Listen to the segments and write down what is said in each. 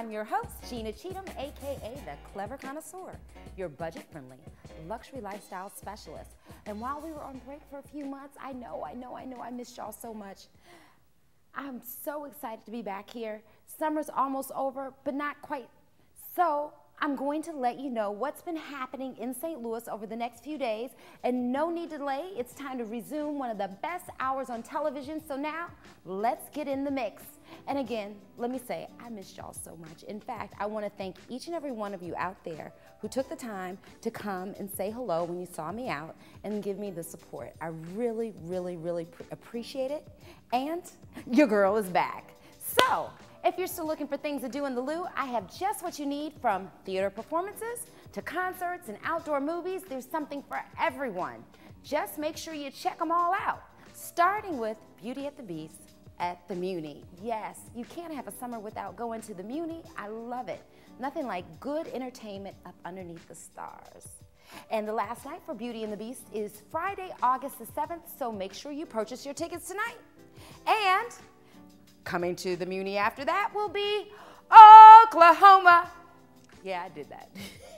I'm your host, Gina Cheatham, aka the Clever Connoisseur, your budget-friendly luxury lifestyle specialist. And while we were on break for a few months, I know I missed y'all so much. I'm so excited to be back here. Summer's almost over, but not quite. So I'm going to let you know what's been happening in St. Louis over the next few days, and no need to delay, it's time to resume one of the best hours on television. So now, let's get in the mix. And again, let me say, I missed y'all so much. In fact, I want to thank each and every one of you out there who took the time to come and say hello when you saw me out and give me the support. I really appreciate it. And your girl is back. So, if you're still looking for things to do in the Lou, I have just what you need, from theater performances to concerts and outdoor movies. There's something for everyone. Just make sure you check them all out, starting with Beauty at the Beast at the Muny. Yes, you can't have a summer without going to the Muny. I love it. Nothing like good entertainment up underneath the stars. And the last night for Beauty and the Beast is Friday, August the 7th, so make sure you purchase your tickets tonight. And coming to the Muny after that will be Oklahoma. Yeah, I did that.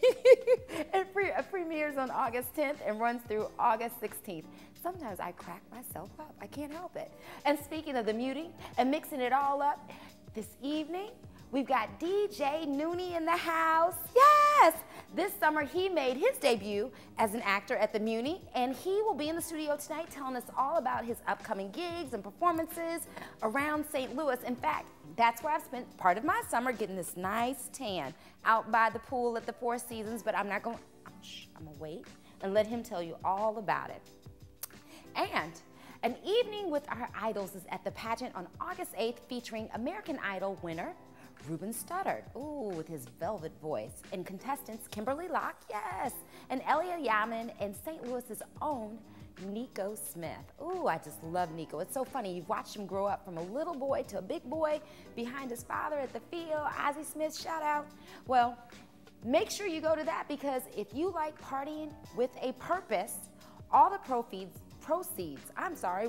It premieres on August 10th and runs through August 16th. Sometimes I crack myself up. I can't help it. And speaking of the Muny and mixing it all up, this evening we've got DJ Nune in the house. Yes! This summer he made his debut as an actor at the Muny, and he will be in the studio tonight telling us all about his upcoming gigs and performances around St. Louis. In fact, that's where I've spent part of my summer, getting this nice tan out by the pool at the Four Seasons, but I'm gonna wait and let him tell you all about it. And an evening with our idols is at the pageant on August 8th, featuring American Idol winner Ruben Studdard, ooh, with his velvet voice, and contestants Kimberly Locke, yes, and Elia Yaman, and St. Louis's own Nico Smith. Ooh, I just love Nico. It's so funny. You've watched him grow up from a little boy to a big boy behind his father at the field. Ozzie Smith, shout out. Well, make sure you go to that, because if you like partying with a purpose, all the proceeds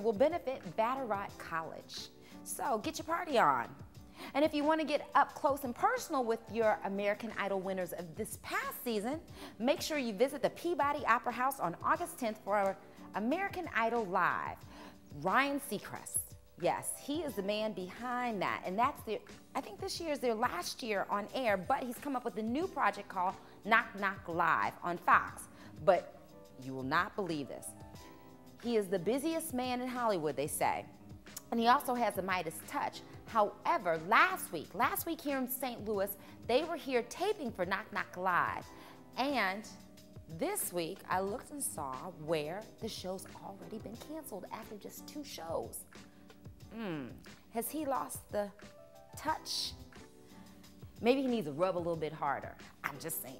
will benefit Batterot College. So get your party on. And if you want to get up close and personal with your American Idol winners of this past season, make sure you visit the Peabody Opera House on August 10th for our American Idol Live. Ryan Seacrest, yes, he is the man behind that, and I think this year is their last year on air, but he's come up with a new project called Knock Knock Live on Fox. But you will not believe this. He is the busiest man in Hollywood, they say, and he also has a Midas touch. However, last week here in St. Louis, they were here taping for Knock Knock Live. And this week, I looked and saw where the show's already been canceled after just 2 shows. Has he lost the touch? Maybe he needs to rub a little bit harder. I'm just saying.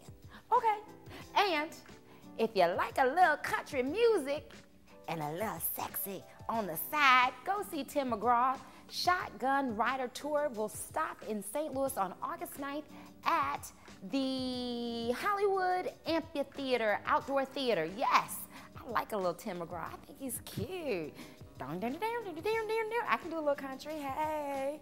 Okay, and if you like a little country music and a little sexy on the side, go see Tim McGraw. Shotgun Rider Tour will stop in St. Louis on August 9th at the Hollywood Amphitheater Outdoor Theater. Yes, I like a little Tim McGraw. I think he's cute. I can do a little country, hey.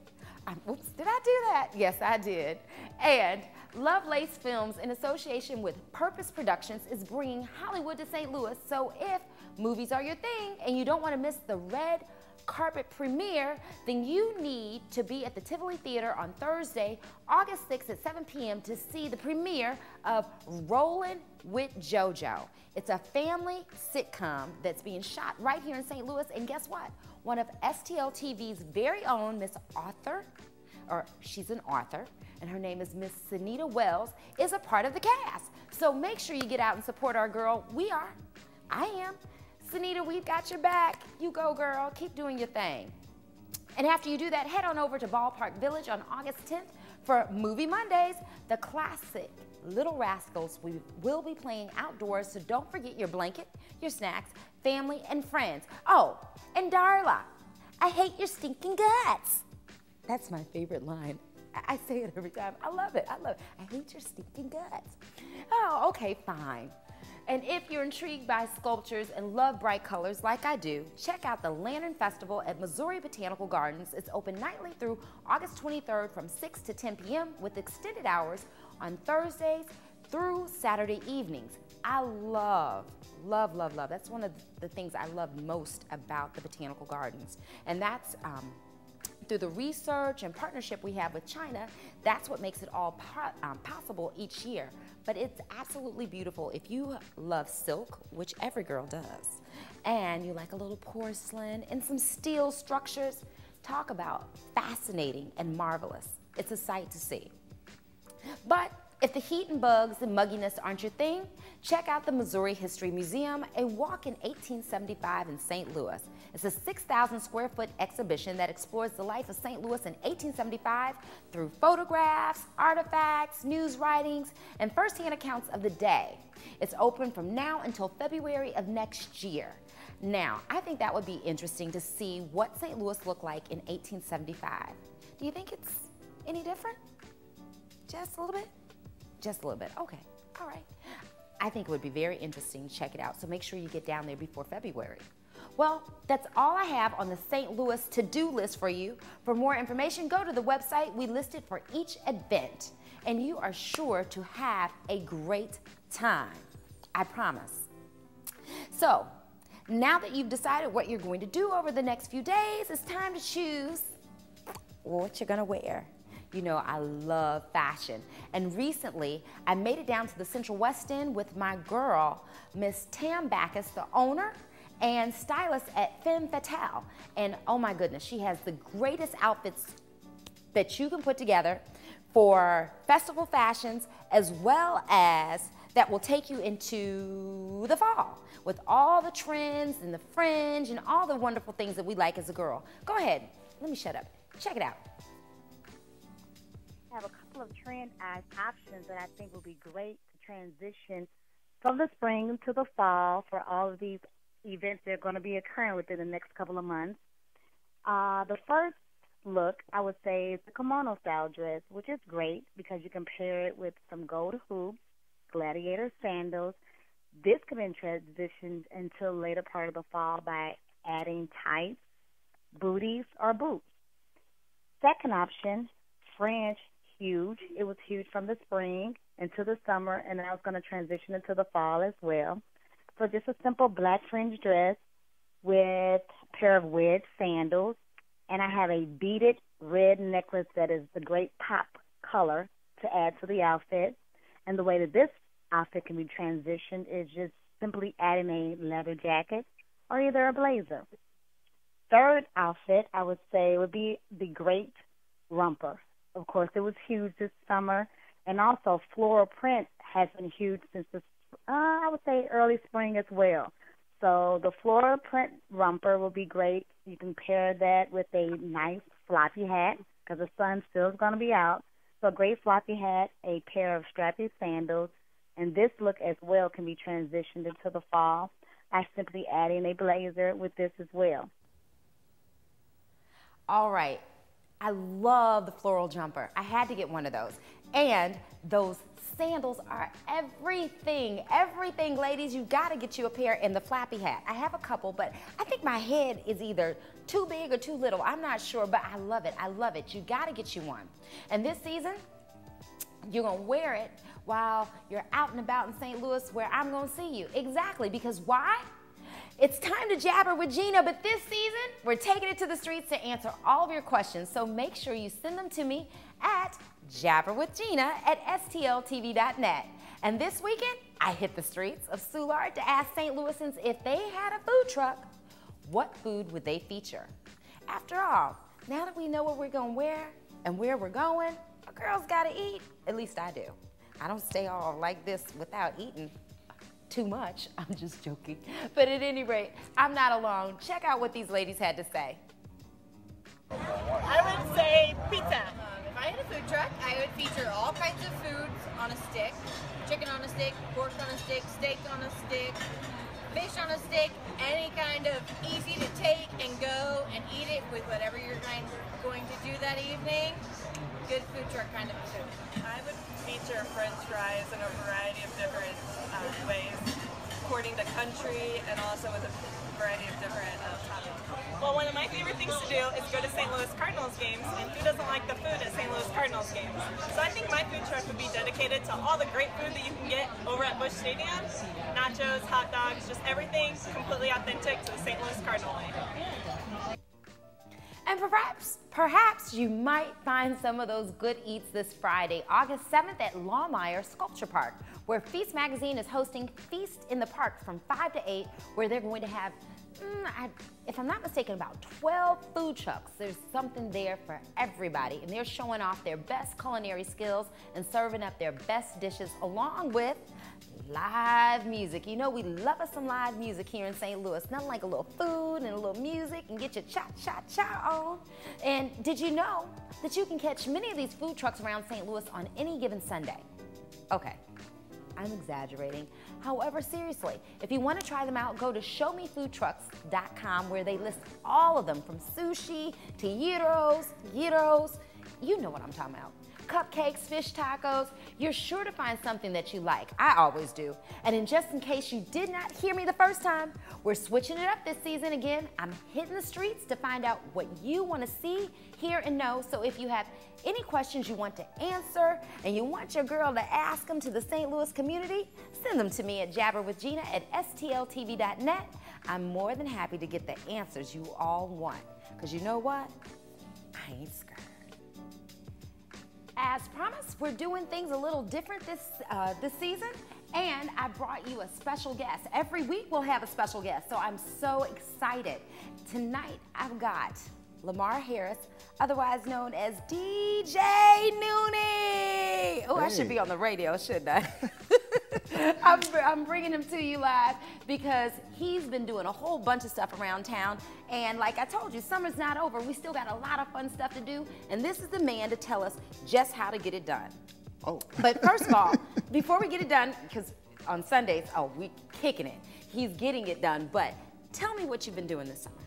Oops, did I do that? Yes, I did. And Lovelace Films, in association with Purpose Productions, is bringing Hollywood to St. Louis. So if movies are your thing and you don't want to miss the red carpet premiere, then you need to be at the Tivoli Theater on Thursday, August 6th at 7 p.m. to see the premiere of Rollin' with JoJo. It's a family sitcom that's being shot right here in St. Louis, and guess what? One of STL TV's very own Miss Author, or she's an author, and her name is Miss Sunita Wells, is a part of the cast. So make sure you get out and support our girl. I am. Sunita, we've got your back. You go, girl. Keep doing your thing. And after you do that, head on over to Ballpark Village on August 10th for Movie Mondays. The classic Little Rascals will be playing outdoors, so don't forget your blanket, your snacks, family, and friends. Oh, and Darla, I hate your stinking guts. That's my favorite line. I say it every time. I love it. I hate your stinking guts. Oh, okay, fine. And if you're intrigued by sculptures and love bright colors like I do, check out the Lantern Festival at Missouri Botanical Gardens. It's open nightly through August 23rd from 6 to 10 p.m. with extended hours on Thursdays through Saturday evenings. I love, that's one of the things I love most about the Botanical Gardens. And that's through the research and partnership we have with China, that's what makes it all possible each year. But it's absolutely beautiful. If you love silk, which every girl does, and you like a little porcelain and some steel structures, talk about fascinating and marvelous. It's a sight to see. But if the heat and bugs and mugginess aren't your thing, check out the Missouri History Museum, a walk in 1875 in St. Louis. It's a 6,000 square foot exhibition that explores the life of St. Louis in 1875 through photographs, artifacts, news writings, and firsthand accounts of the day. It's open from now until February of next year. Now, I think that would be interesting to see what St. Louis looked like in 1875. Do you think it's any different? Just a little bit? Just a little bit. Okay. All right. I think it would be very interesting to check it out, so make sure you get down there before February. Well, that's all I have on the St. Louis to-do list for you. For more information, go to the website we listed for each event, and you are sure to have a great time. I promise. So, now that you've decided what you're going to do over the next few days, it's time to choose what you're going to wear. You know, I love fashion. And recently, I made it down to the Central West End with my girl, Miss Tam Backus, the owner and stylist at Femme Fatale. And oh my goodness, she has the greatest outfits that you can put together for festival fashions, as well as that will take you into the fall with all the trends and the fringe and all the wonderful things that we like as a girl. Go ahead, let me shut up. Check it out. I have a couple of trend options that I think will be great to transition from the spring to the fall for all of these events that are going to be occurring within the next couple of months. The first look, I would say, is the kimono style dress, which is great because you can pair it with some gold hoops, gladiator sandals. This could be transitioned until later part of the fall by adding tights, booties, or boots. Second option, French, huge. It was huge from the spring into the summer, and now it's going to transition into the fall as well. So just a simple black fringe dress with a pair of wedge sandals, and I have a beaded red necklace that is the great pop color to add to the outfit. And the way that this outfit can be transitioned is just simply adding a leather jacket or either a blazer. Third outfit, I would say, would be the great romper. Of course, it was huge this summer, and also floral print has been huge since the I would say early spring as well. So the floral print romper will be great. You can pair that with a nice floppy hat because the sun still is going to be out. So a great floppy hat, a pair of strappy sandals, and this look as well can be transitioned into the fall by simply adding a blazer with this as well. All right. I love the floral jumper. I had to get one of those. And those sandals are everything. Everything, ladies. You got to get you a pair in the flappy hat. I have a couple, but I think my head is either too big or too little. I'm not sure, but I love it. I love it. You got to get you one. And this season, you're going to wear it while you're out and about in St. Louis where I'm going to see you. Exactly. Because why? It's time to jabber with Gina, but this season, we're taking it to the streets to answer all of your questions. So make sure you send them to me at jabberwithgina@stltv.net. And this weekend, I hit the streets of Soulard to ask St. Louisans if they had a food truck, what food would they feature? After all, now that we know what we're going to wear and where we're going, a girl's got to eat. At least I do. I don't stay all like this without eating too much. I'm just joking. But at any rate, I'm not alone. Check out what these ladies had to say. I would say pizza. If I had a food truck, I would feature all kinds of foods on a stick. Chicken on a stick, pork on a stick, steak on a stick, fish on a stick, any kind of easy to take and go and eat it with whatever you're going to do that evening. Good food truck kind of food. I would feature French fries in a variety of different ways. according to country and also with a variety of different toppings. Well, one of my favorite things to do is go to St. Louis Cardinals games, and who doesn't like the food at St. Louis Cardinals games? So I think my food truck would be dedicated to all the great food that you can get over at Busch Stadium. Nachos, hot dogs, just everything completely authentic to the St. Louis Cardinal way. And perhaps you might find some of those good eats this Friday, August 7th at Lamar Sculpture Park, where Feast Magazine is hosting Feast in the Park from 5 to 8, where they're going to have, if I'm not mistaken, about 12 food trucks. There's something there for everybody, and they're showing off their best culinary skills and serving up their best dishes along with live music. You know we love us some live music here in St. Louis. Nothing like a little food and a little music and get your cha-cha-cha on. And did you know that you can catch many of these food trucks around St. Louis on any given Sunday? Okay, I'm exaggerating. However, seriously, if you want to try them out, go to showmefoodtrucks.com, where they list all of them, from sushi to gyros, you know what I'm talking about. Cupcakes, fish tacos. You're sure to find something that you like. I always do. And just in case you did not hear me the first time, we're switching it up this season again. I'm hitting the streets to find out what you want to see, hear, and know. So if you have any questions you want to answer and you want your girl to ask them to the St. Louis community, send them to me at jabberwithgina@stltv.net. I'm more than happy to get the answers you all want. Because you know what? I ain't scared. As promised, we're doing things a little different this season, and I brought you a special guest. Every week we'll have a special guest, so I'm so excited. Tonight I've got Lamar Harris, otherwise known as DJ Nune. Oh, I should be on the radio, shouldn't I? I'm bringing him to you live because he's been doing a whole bunch of stuff around town. And like I told you, summer's not over. We still got a lot of fun stuff to do. And this is the man to tell us just how to get it done. Oh. But first of all, before we get it done, because on Sundays, we kicking it. He's getting it done. But tell me what you've been doing this summer.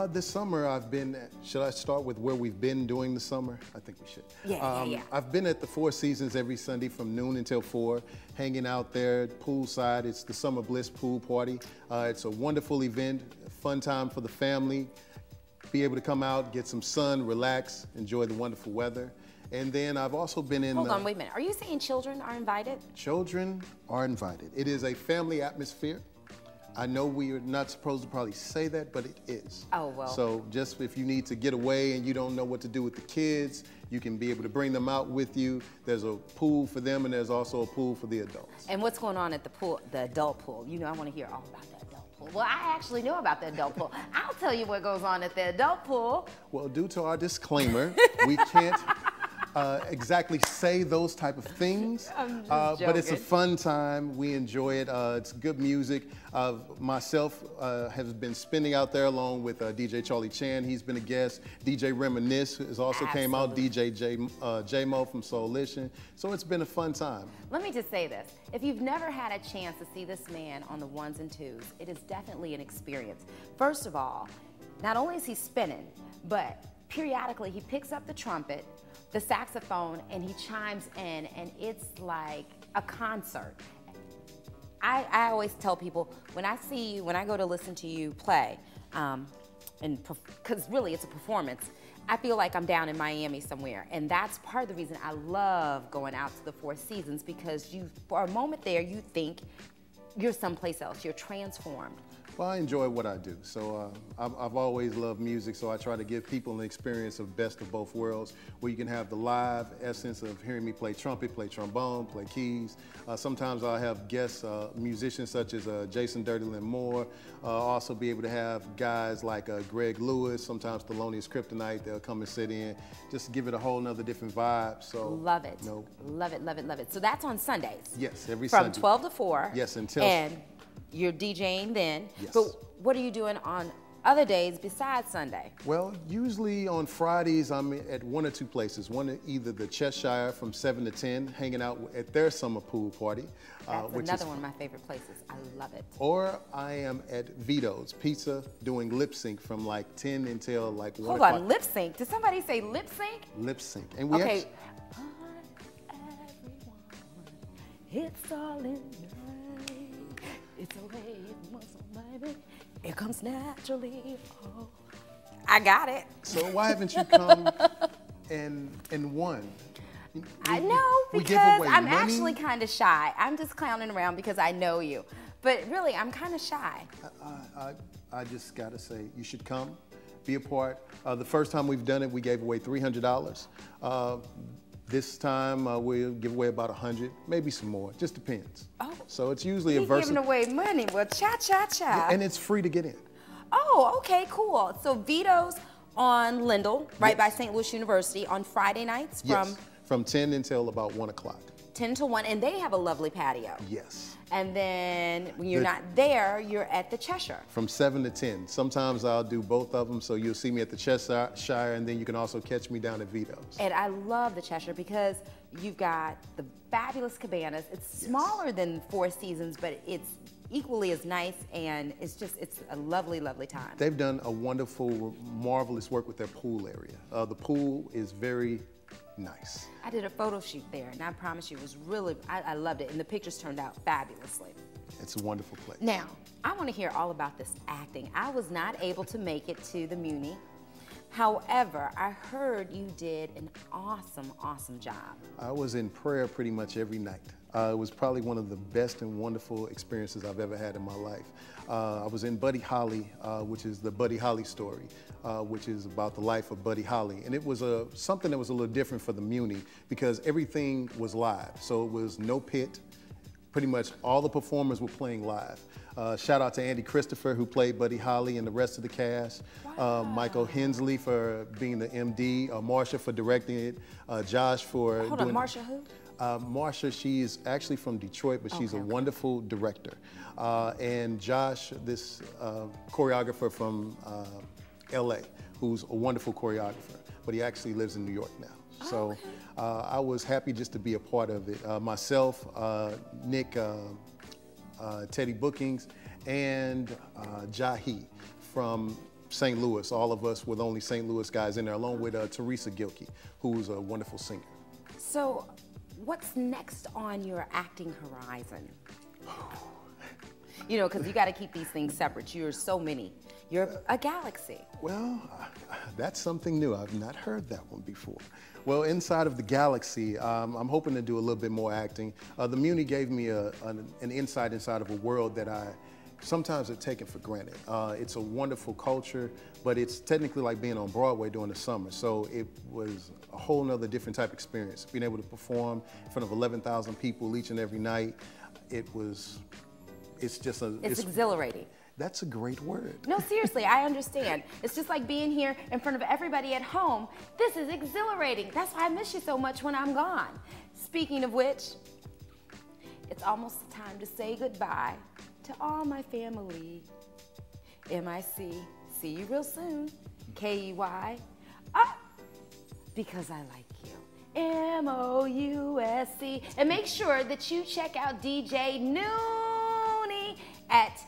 This summer I've been, should I start with where we've been during the summer? I think we should. Yeah. I've been at the Four Seasons every Sunday from noon until 4, hanging out there poolside. It's the Summer Bliss Pool Party. It's a wonderful event, fun time for the family. Be able to come out, get some sun, relax, enjoy the wonderful weather. And then I've also been in... Hold on, wait a minute. Are you saying children are invited? Children are invited. It is a family atmosphere. I know we are not supposed to probably say that, but it is. Oh, well. So just if you need to get away and you don't know what to do with the kids, you can be able to bring them out with you. There's a pool for them, and there's also a pool for the adults. And what's going on at the pool, the adult pool? You know, I want to hear all about that adult pool. Well, I actually know about the adult pool. I'll tell you what goes on at the adult pool. Well, due to our disclaimer, we can't exactly say those type of things, but it's a fun time. We enjoy it. It's good music. Myself has been spinning out there along with DJ Charlie Chan. He's been a guest. DJ Reminisce has also came out. DJ J-Mo from Soulition. So it's been a fun time. Let me just say this. If you've never had a chance to see this man on the ones and twos, it is definitely an experience. First of all, not only is he spinning, but periodically he picks up the trumpet, the saxophone, and he chimes in, and it's like a concert. I always tell people, when I go to listen to you play, because really it's a performance, I feel like I'm down in Miami somewhere. And that's part of the reason I love going out to the Four Seasons, because for a moment there, you think you're someplace else, you're transformed. Well, I enjoy what I do. So I've always loved music, so I try to give people an experience of best of both worlds, where you can have the live essence of hearing me play trumpet, play trombone, play keys. Sometimes I'll have guest musicians such as Jason Dirty Lynn Moore. Also be able to have guys like Greg Lewis, sometimes Thelonious Kryptonite. They'll come and sit in, just give it a whole nother different vibe. So love it. Love it, love it, love it. So that's on Sundays. Yes, every Sunday. From 12 to 4. Yes, until... And you're DJing then. Yes. But what are you doing on other days besides Sunday? Well, usually on Fridays, I'm at one or two places. One, either the Cheshire from 7 to 10, hanging out at their summer pool party. That's another one of my favorite places. I love it. Or I am at Vito's Pizza doing lip sync from like 10 until like 1 o'clock. Hold on, lip sync? Did somebody say lip sync? Lip sync. And we okay. It's all in the It's okay if you want some, baby. It comes naturally. Oh. I got it. So why haven't you come and won? I know, because I'm actually kind of shy. I'm just clowning around because I know you. But really, I'm kind of shy. I just got to say, you should come, be a part. The first time we've done it, we gave away $300. This time, we'll give away about 100, maybe some more. Just depends. Oh. So it's usually a versatile. Giving away money. Well, cha-cha-cha. And it's free to get in. Oh, okay, cool. So Vito's on Lindell, right by St. Louis University, on Friday nights from 10 until about 1 o'clock. 10 to 1, and they have a lovely patio. Yes. And then when you're not there, you're at the Cheshire. From 7 to 10. Sometimes I'll do both of them, so you'll see me at the Cheshire, and then you can also catch me down at Vito's. And I love the Cheshire because you've got the fabulous cabanas. It's smaller than Four Seasons, but it's equally as nice, and it's a lovely, lovely time. They've done a wonderful, marvelous work with their pool area. The pool is very nice. I did a photo shoot there, and I promise you, it was really, I loved it, and the pictures turned out fabulously. It's a wonderful place. Now, I want to hear all about this acting. I was not able to make it to the Muny. However, I heard you did an awesome, awesome job. I was in prayer pretty much every night. It was probably one of the best and wonderful experiences I've ever had in my life. I was in Buddy Holly, which is the Buddy Holly story, which is about the life of Buddy Holly. And it was something that was a little different for the Muny because everything was live. So it was no pit. Pretty much all the performers were playing live. Shout out to Andy Christopher, who played Buddy Holly, and the rest of the cast. Wow. Michael Hensley for being the MD, Marsha for directing it, Josh for Hold on, Marsha who? Marsha, she is actually from Detroit, but she's a wonderful director. And Josh, this choreographer from LA, who's a wonderful choreographer, but he actually lives in New York now. So I was happy just to be a part of it. Myself, Nick, Teddy Bookings, and Jahi from St. Louis. All of us with only St. Louis guys in there, along with Teresa Gilkey, who's a wonderful singer. So, what's next on your acting horizon? You know, because you got to keep these things separate. You're so many. You're a galaxy. Well, that's something new. I've not heard that one before. Well, inside of the galaxy, I'm hoping to do a little bit more acting. The Muny gave me an insight inside of a world that I sometimes have taken for granted. It's a wonderful culture, but it's technically like being on Broadway during the summer. So it was a whole nother different type of experience. Being able to perform in front of 11,000 people each and every night, it's exhilarating. That's a great word. No, seriously, I understand. It's just like being here in front of everybody at home. This is exhilarating. That's why I miss you so much when I'm gone. Speaking of which, it's almost time to say goodbye to all my family. MIC, see you real soon. KEY, because I like you. MOUSC. And make sure that you check out DJ Nune at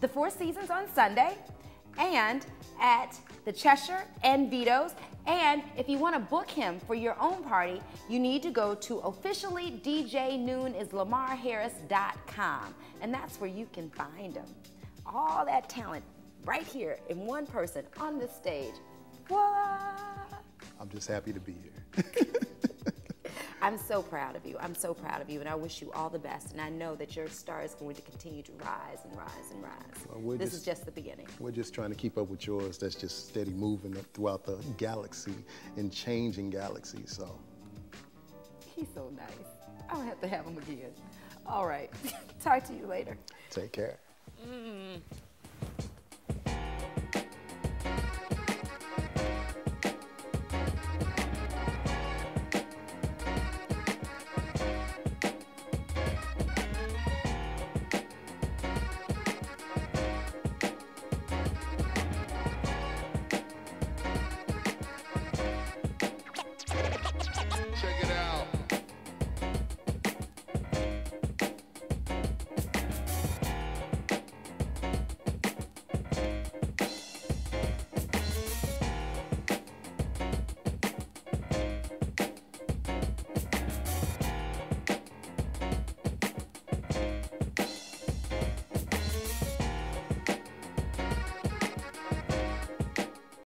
the Four Seasons on Sunday, and at the Cheshire and Vito's. And if you want to book him for your own party, you need to go to officiallydjnuneIslamarharris.com, and that's where you can find him. All that talent right here in one person on this stage. Voila! I'm just happy to be here. I'm so proud of you. I'm so proud of you, and I wish you all the best. And I know that your star is going to continue to rise and rise and rise. Well, this is just the beginning. We're just trying to keep up with yours. That's just steady moving up throughout the galaxy and changing galaxies. So he's so nice. I'll have to have him again. All right. Talk to you later. Take care.